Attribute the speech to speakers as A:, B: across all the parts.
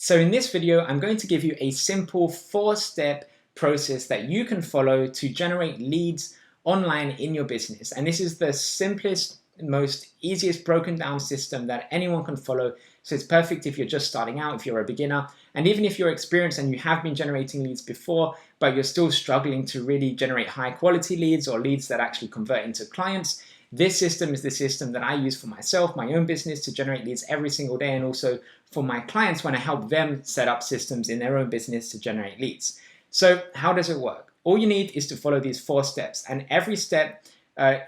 A: So in this video, I'm going to give you a simple 4-step process that you can follow to generate leads online in your business. And this is the simplest, most easiest broken down system that anyone can follow. So it's perfect if you're just starting out, if you're a beginner, and even if you're experienced and you have been generating leads before, but you're still struggling to really generate high quality leads or leads that actually convert into clients. This system is the system that I use for myself, my own business, to generate leads every single day, and also for my clients when I help them set up systems in their own business to generate leads. So how does it work? All you need is to follow these 4 steps, and every step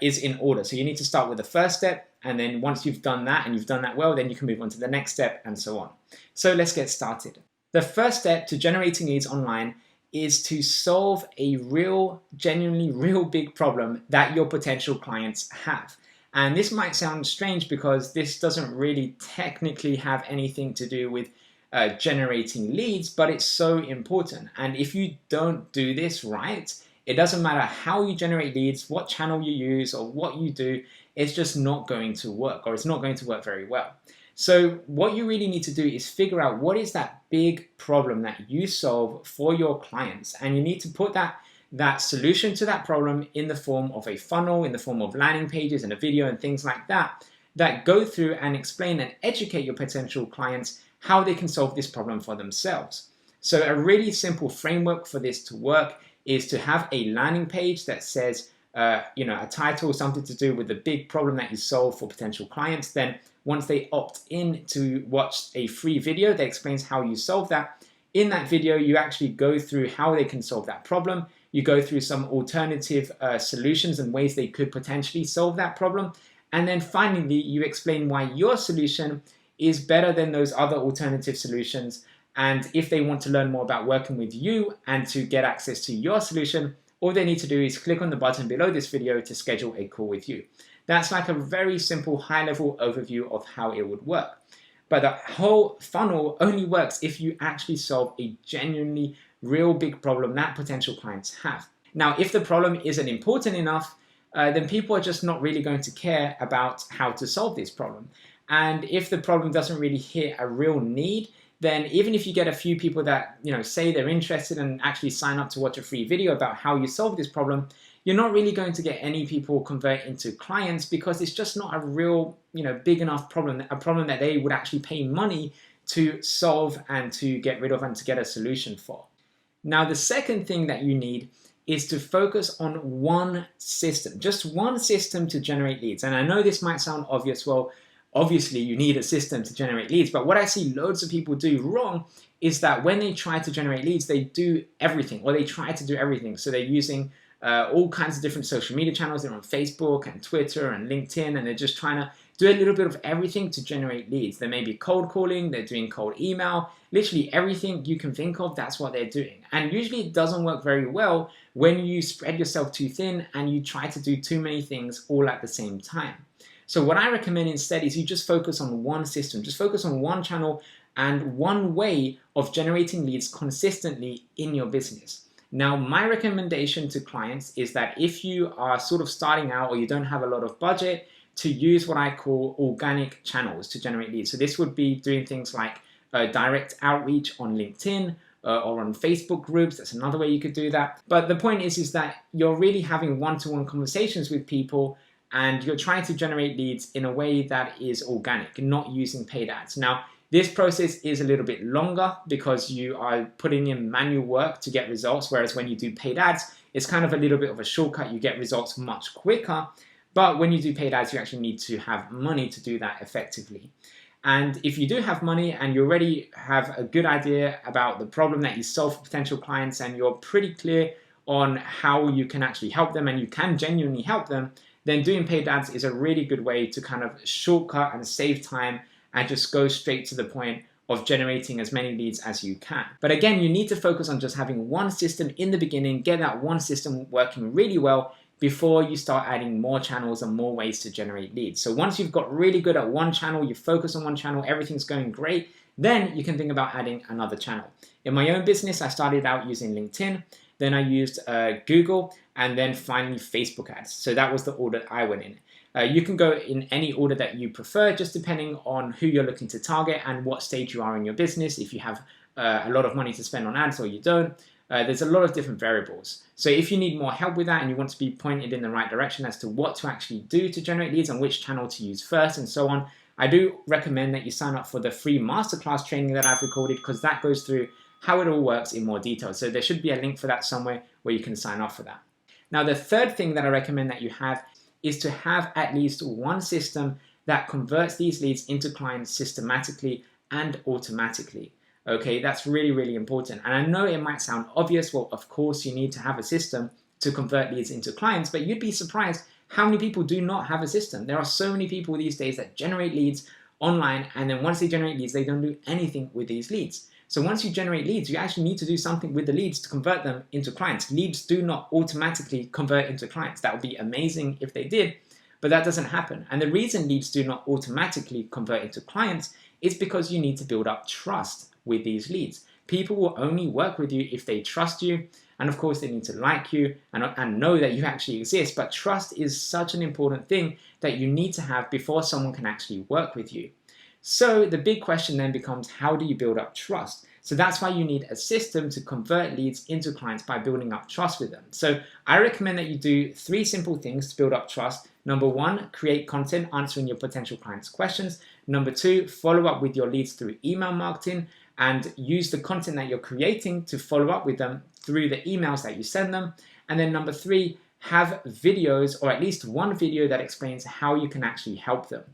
A: is in order. So you need to start with the first step, and then once you've done that and you've done that well, then you can move on to the next step and so on. So let's get started. The first step to generating leads online is to solve a genuinely real big problem that your potential clients have. And this might sound strange because this doesn't really technically have anything to do with generating leads, but it's so important. And if you don't do this right, it doesn't matter how you generate leads, what channel you use, or what you do, it's just not going to work, or it's not going to work very well. So what you really need to do is figure out what is that big problem that you solve for your clients, and you need to put that solution to that problem in the form of a funnel, in the form of landing pages and a video and things like that, that go through and explain and educate your potential clients how they can solve this problem for themselves. So a really simple framework for this to work is to have a landing page that says, a title, something to do with the big problem that you solve for potential clients. Then once they opt in to watch a free video that explains how you solve that, in that video you actually go through how they can solve that problem. You go through some alternative solutions and ways they could potentially solve that problem. And then finally, you explain why your solution is better than those other alternative solutions. And if they want to learn more about working with you and to get access to your solution, all they need to do is click on the button below this video to schedule a call with you. That's like a very simple high-level overview of how it would work. But the whole funnel only works if you actually solve a genuinely real big problem that potential clients have. Now, if the problem isn't important enough, then people are just not really going to care about how to solve this problem. And if the problem doesn't really hit a real need, then even if you get a few people that say they're interested and actually sign up to watch a free video about how you solve this problem, you're not really going to get any people convert into clients because it's just not a real big enough problem, a problem that they would actually pay money to solve and to get rid of and to get a solution for. Now, the second thing that you need is to focus on one system, just one system to generate leads. And I know this might sound obvious. Well, obviously you need a system to generate leads, but what I see loads of people do wrong is that when they try to generate leads, they do everything, or they try to do everything. So they're using all kinds of different social media channels. They're on Facebook and Twitter and LinkedIn, and they're just trying to do a little bit of everything to generate leads. They may be cold calling, they're doing cold email, literally everything you can think of, that's what they're doing. And usually it doesn't work very well when you spread yourself too thin and you try to do too many things all at the same time. So what I recommend instead is you just focus on one system, just focus on one channel and one way of generating leads consistently in your business. Now, my recommendation to clients is that if you are sort of starting out or you don't have a lot of budget, to use what I call organic channels to generate leads. So this would be doing things like direct outreach on LinkedIn or on Facebook groups. That's another way you could do that. But the point is that you're really having one-to-one conversations with people and you're trying to generate leads in a way that is organic, not using paid ads. Now, this process is a little bit longer because you are putting in manual work to get results, whereas when you do paid ads, it's kind of a little bit of a shortcut. You get results much quicker. But when you do paid ads, you actually need to have money to do that effectively. And if you do have money and you already have a good idea about the problem that you solve for potential clients and you're pretty clear on how you can actually help them and you can genuinely help them, then doing paid ads is a really good way to kind of shortcut and save time and just go straight to the point of generating as many leads as you can. But again, you need to focus on just having one system in the beginning, get that one system working really well before you start adding more channels and more ways to generate leads. So once you've got really good at one channel, you focus on one channel, everything's going great, then you can think about adding another channel. In my own business, I started out using LinkedIn, then I used Google, and then finally Facebook ads. So that was the order I went in. You can go in any order that you prefer, just depending on who you're looking to target and what stage you are in your business. If you have a lot of money to spend on ads or you don't, there's a lot of different variables. So if you need more help with that and you want to be pointed in the right direction as to what to actually do to generate leads and which channel to use first and so on, I do recommend that you sign up for the free masterclass training that I've recorded, because that goes through how it all works in more detail. So there should be a link for that somewhere where you can sign up for that. Now, the third thing that I recommend that you have is to have at least one system that converts these leads into clients systematically and automatically. Okay, that's really, really important. And I know it might sound obvious. Well, of course, you need to have a system to convert leads into clients, but you'd be surprised how many people do not have a system. There are so many people these days that generate leads online, and then once they generate leads, they don't do anything with these leads. So once you generate leads, you actually need to do something with the leads to convert them into clients. Leads do not automatically convert into clients. That would be amazing if they did, but that doesn't happen. And the reason leads do not automatically convert into clients is because you need to build up trust with these leads. People will only work with you if they trust you, and of course they need to like you and know that you actually exist. But trust is such an important thing that you need to have before someone can actually work with you. So the big question then becomes, how do you build up trust? So that's why you need a system to convert leads into clients by building up trust with them. So I recommend that you do 3 simple things to build up trust. Number 1, create content answering your potential clients' questions. Number 2, follow up with your leads through email marketing and use the content that you're creating to follow up with them through the emails that you send them. And then number 3, have videos, or at least one video that explains how you can actually help them.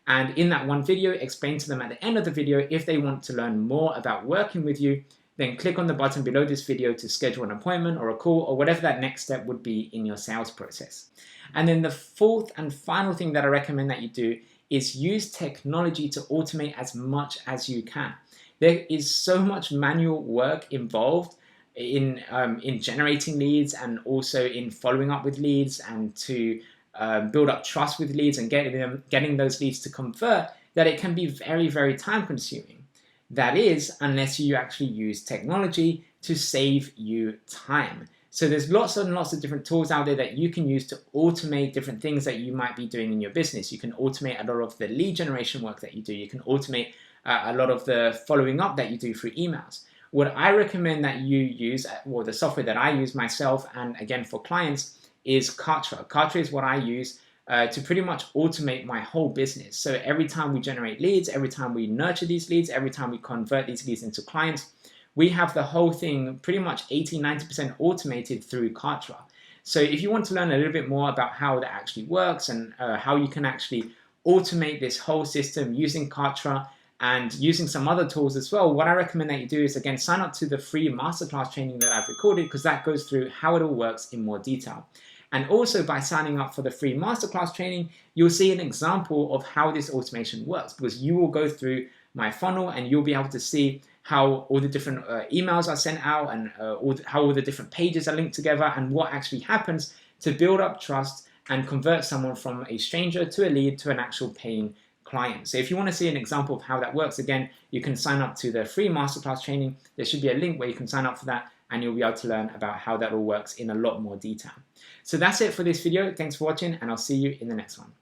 A: And in that one video, explain to them at the end of the video, if they want to learn more about working with you, then click on the button below this video to schedule an appointment or a call or whatever that next step would be in your sales process. And then the fourth and final thing that I recommend that you do is use technology to automate as much as you can. There is so much manual work involved in generating leads and also in following up with leads and to build up trust with leads and getting those leads to convert, that it can be very, very time consuming. That is, unless you actually use technology to save you time. So there's lots and lots of different tools out there that you can use to automate different things that you might be doing in your business. You can automate a lot of the lead generation work that you do. You can automate a lot of the following up that you do through emails. What I recommend that you use, or the software that I use myself and again for clients, is Kartra. Kartra is what I use to pretty much automate my whole business. So every time we generate leads, every time we nurture these leads, every time we convert these leads into clients, we have the whole thing pretty much 80-90% automated through Kartra. So if you want to learn a little bit more about how that actually works and how you can actually automate this whole system using Kartra and using some other tools as well, what I recommend that you do is, again, sign up to the free masterclass training that I've recorded, because that goes through how it all works in more detail. And also by signing up for the free masterclass training, you'll see an example of how this automation works, because you will go through my funnel and you'll be able to see how all the different emails are sent out and how all the different pages are linked together and what actually happens to build up trust and convert someone from a stranger to a lead to an actual paying client. So if you want to see an example of how that works, again, you can sign up to the free masterclass training. There should be a link where you can sign up for that, and you'll be able to learn about how that all works in a lot more detail. So that's it for this video. Thanks for watching, and I'll see you in the next one.